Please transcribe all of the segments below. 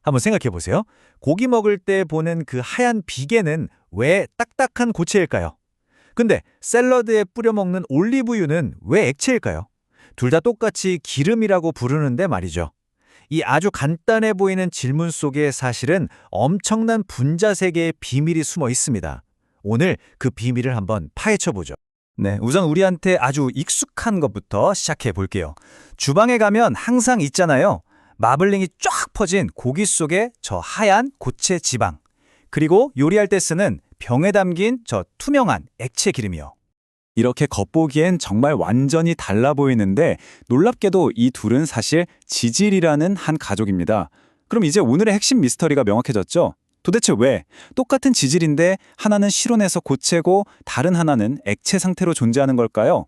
한번 생각해 보세요. 고기 먹을 때 보는 그 하얀 비계는 왜 딱딱한 고체일까요? 근데 샐러드에 뿌려 먹는 올리브유는 왜 액체일까요? 둘 다 똑같이 기름이라고 부르는데 말이죠. 이 아주 간단해 보이는 질문 속에 사실은 엄청난 분자 세계의 비밀이 숨어 있습니다. 오늘 그 비밀을 한번 파헤쳐 보죠. 네, 우선 우리한테 아주 익숙한 것부터 시작해 볼게요. 주방에 가면 항상 있잖아요. 마블링이 쫙 퍼진 고기 속에 저 하얀 고체 지방. 그리고 요리할 때 쓰는 병에 담긴 저 투명한 액체 기름이요. 이렇게 겉보기엔 정말 완전히 달라 보이는데 놀랍게도 이 둘은 사실 지질이라는 한 가족입니다. 그럼 이제 오늘의 핵심 미스터리가 명확해졌죠? 도대체 왜 똑같은 지질인데 하나는 실온에서 고체고 다른 하나는 액체 상태로 존재하는 걸까요?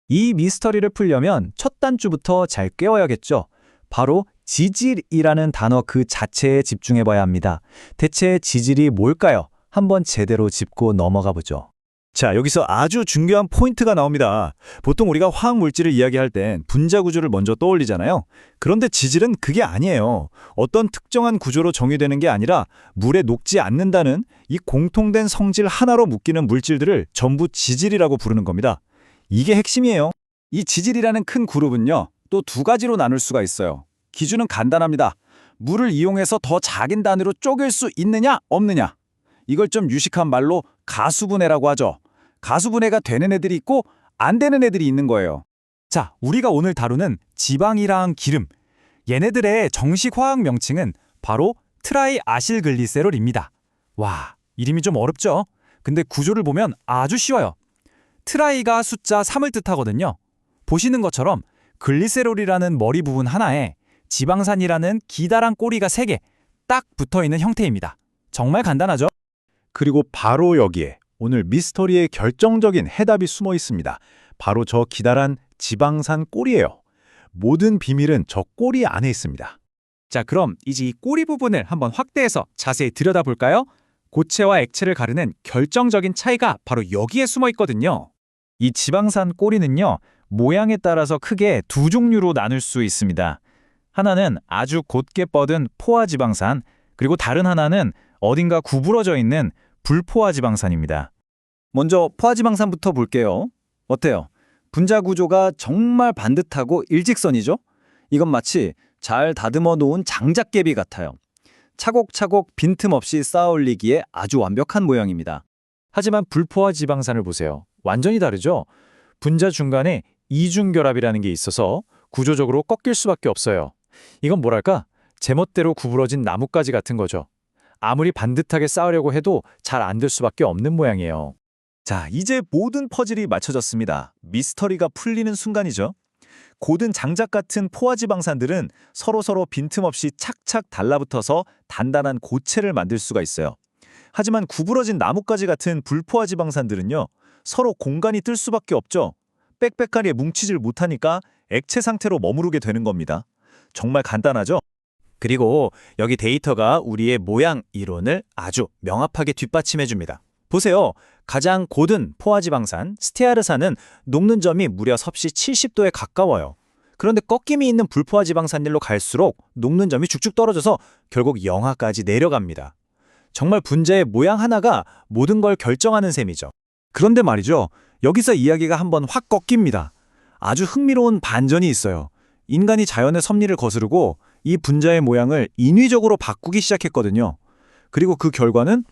이 미스터리를 풀려면 첫 단추부터 잘 꿰어야겠죠. 바로 지질이라는 단어 그 자체에 집중해 봐야 합니다. 대체 지질이 뭘까요? 한번 제대로 짚고 넘어가 보죠. 자, 여기서 아주 중요한 포인트가 나옵니다. 보통 우리가 화학 물질을 이야기할 땐 분자 구조를 먼저 떠올리잖아요. 그런데 지질은 그게 아니에요. 어떤 특정한 구조로 정의되는 게 아니라 물에 녹지 않는다는 이 공통된 성질 하나로 묶이는 물질들을 전부 지질이라고 부르는 겁니다. 이게 핵심이에요. 이 지질이라는 큰 그룹은요, 또 두 가지로 나눌 수가 있어요. 기준은 간단합니다. 물을 이용해서 더 작은 단위로 쪼갤 수 있느냐, 없느냐. 이걸 좀 유식한 말로 가수분해라고 하죠. 가수분해가 되는 애들이 있고 안 되는 애들이 있는 거예요. 자, 우리가 오늘 다루는 지방이랑 기름. 얘네들의 정식 화학 명칭은 바로 트라이아실글리세롤입니다. 와, 이름이 좀 어렵죠? 근데 구조를 보면 아주 쉬워요. 트라이가 숫자 3을 뜻하거든요. 보시는 것처럼 글리세롤이라는 머리 부분 하나에 지방산이라는 기다란 꼬리가 3개 딱 붙어있는 형태입니다. 정말 간단하죠? 그리고 바로 여기에 오늘 미스터리의 결정적인 해답이 숨어 있습니다. 바로 저 기다란 지방산 꼬리예요. 모든 비밀은 저 꼬리 안에 있습니다. 자, 그럼 이제 이 꼬리 부분을 한번 확대해서 자세히 들여다볼까요? 고체와 액체를 가르는 결정적인 차이가 바로 여기에 숨어 있거든요. 이 지방산 꼬리는요, 모양에 따라서 크게 두 종류로 나눌 수 있습니다. 하나는 아주 곧게 뻗은 포화지방산, 그리고 다른 하나는 어딘가 구부러져 있는 불포화지방산입니다. 먼저 포화지방산부터 볼게요. 어때요? 분자 구조가 정말 반듯하고 일직선이죠? 이건 마치 잘 다듬어 놓은 장작개비 같아요. 차곡차곡 빈틈없이 쌓아올리기에 아주 완벽한 모양입니다. 하지만 불포화지방산을 보세요. 완전히 다르죠? 분자 중간에 이중결합이라는 게 있어서 구조적으로 꺾일 수밖에 없어요. 이건 뭐랄까? 제멋대로 구부러진 나뭇가지 같은 거죠. 아무리 반듯하게 쌓으려고 해도 잘 안 될 수밖에 없는 모양이에요. 자, 이제 모든 퍼즐이 맞춰졌습니다. 미스터리가 풀리는 순간이죠. 고든 장작 같은 포화지방산들은 서로서로 빈틈없이 착착 달라붙어서 단단한 고체를 만들 수가 있어요. 하지만 구부러진 나뭇가지 같은 불포화지방산들은요, 서로 공간이 뜰 수밖에 없죠. 빽빽하게 뭉치질 못하니까 액체 상태로 머무르게 되는 겁니다. 정말 간단하죠? 그리고 여기 데이터가 우리의 모양 이론을 아주 명확하게 뒷받침해줍니다. 보세요. 가장 고든 포화지방산, 스테아르산은 녹는 점이 무려 섭씨 70도에 가까워요. 그런데 꺾임이 있는 불포화지방산일로 갈수록 녹는 점이 쭉쭉 떨어져서 결국 영하까지 내려갑니다. 정말 분자의 모양 하나가 모든 걸 결정하는 셈이죠. 그런데 말이죠. 여기서 이야기가 한번 확 꺾입니다. 아주 흥미로운 반전이 있어요. 인간이 자연의 섭리를 거스르고 이 분자의 모양을 인위적으로 바꾸기 시작했거든요. 그리고 그 결과는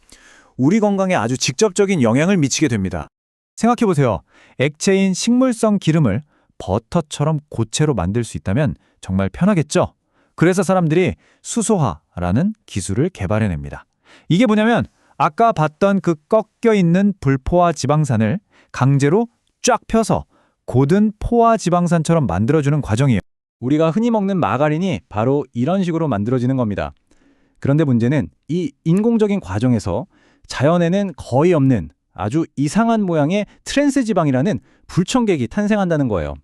우리 건강에 아주 직접적인 영향을 미치게 됩니다. 생각해보세요. 액체인 식물성 기름을 버터처럼 고체로 만들 수 있다면 정말 편하겠죠? 그래서 사람들이 수소화라는 기술을 개발해냅니다. 이게 뭐냐면 아까 봤던 그 꺾여있는 불포화 지방산을 강제로 쫙 펴서 고든 포화 지방산처럼 만들어주는 과정이에요. 우리가 흔히 먹는 마가린이 바로 이런 식으로 만들어지는 겁니다. 그런데 문제는 이 인공적인 과정에서 자연에는 거의 없는 아주 이상한 모양의 트랜스 지방이라는 불청객이 탄생한다는 거예요.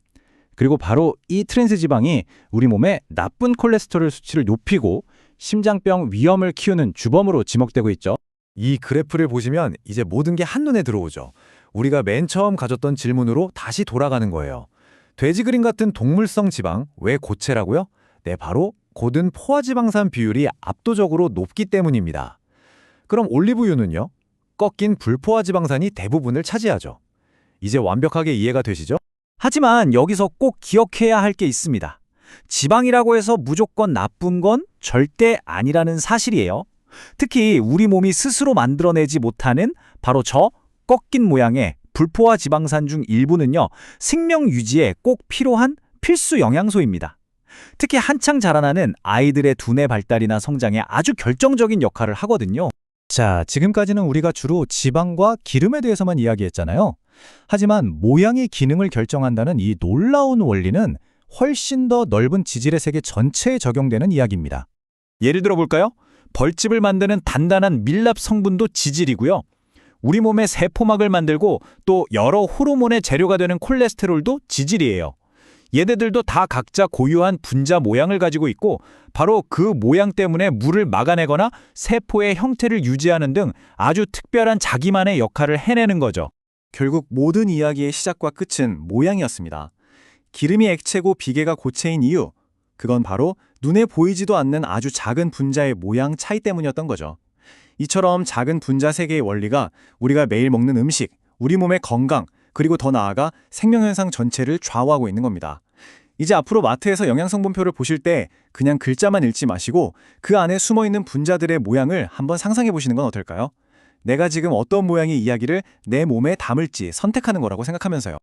그리고 바로 이 트랜스 지방이 우리 몸에 나쁜 콜레스테롤 수치를 높이고 심장병 위험을 키우는 주범으로 지목되고 있죠. 이 그래프를 보시면 이제 모든 게 한눈에 들어오죠. 우리가 맨 처음 가졌던 질문으로 다시 돌아가는 거예요. 돼지 그린 같은 동물성 지방 왜 고체라고요? 네, 바로 고든 포화지방산 비율이 압도적으로 높기 때문입니다. 그럼 올리브유는요? 꺾인 불포화지방산이 대부분을 차지하죠. 이제 완벽하게 이해가 되시죠? 하지만 여기서 꼭 기억해야 할 게 있습니다. 지방이라고 해서 무조건 나쁜 건 절대 아니라는 사실이에요. 특히 우리 몸이 스스로 만들어내지 못하는 바로 저 꺾인 모양의 불포화 지방산 중 일부는요, 생명 유지에 꼭 필요한 필수 영양소입니다. 특히 한창 자라나는 아이들의 두뇌 발달이나 성장에 아주 결정적인 역할을 하거든요. 자, 지금까지는 우리가 주로 지방과 기름에 대해서만 이야기했잖아요. 하지만 모양이 기능을 결정한다는 이 놀라운 원리는 훨씬 더 넓은 지질의 세계 전체에 적용되는 이야기입니다. 예를 들어 볼까요? 벌집을 만드는 단단한 밀랍 성분도 지질이고요. 우리 몸의 세포막을 만들고 또 여러 호르몬의 재료가 되는 콜레스테롤도 지질이에요. 얘네들도 다 각자 고유한 분자 모양을 가지고 있고 바로 그 모양 때문에 물을 막아내거나 세포의 형태를 유지하는 등 아주 특별한 자기만의 역할을 해내는 거죠. 결국 모든 이야기의 시작과 끝은 모양이었습니다. 기름이 액체고 비계가 고체인 이유, 그건 바로 눈에 보이지도 않는 아주 작은 분자의 모양 차이 때문이었던 거죠. 이처럼 작은 분자 세계의 원리가 우리가 매일 먹는 음식, 우리 몸의 건강, 그리고 더 나아가 생명현상 전체를 좌우하고 있는 겁니다. 이제 앞으로 마트에서 영양성분표를 보실 때 그냥 글자만 읽지 마시고 그 안에 숨어있는 분자들의 모양을 한번 상상해 보시는 건 어떨까요? 내가 지금 어떤 모양의 이야기를 내 몸에 담을지 선택하는 거라고 생각하면서요.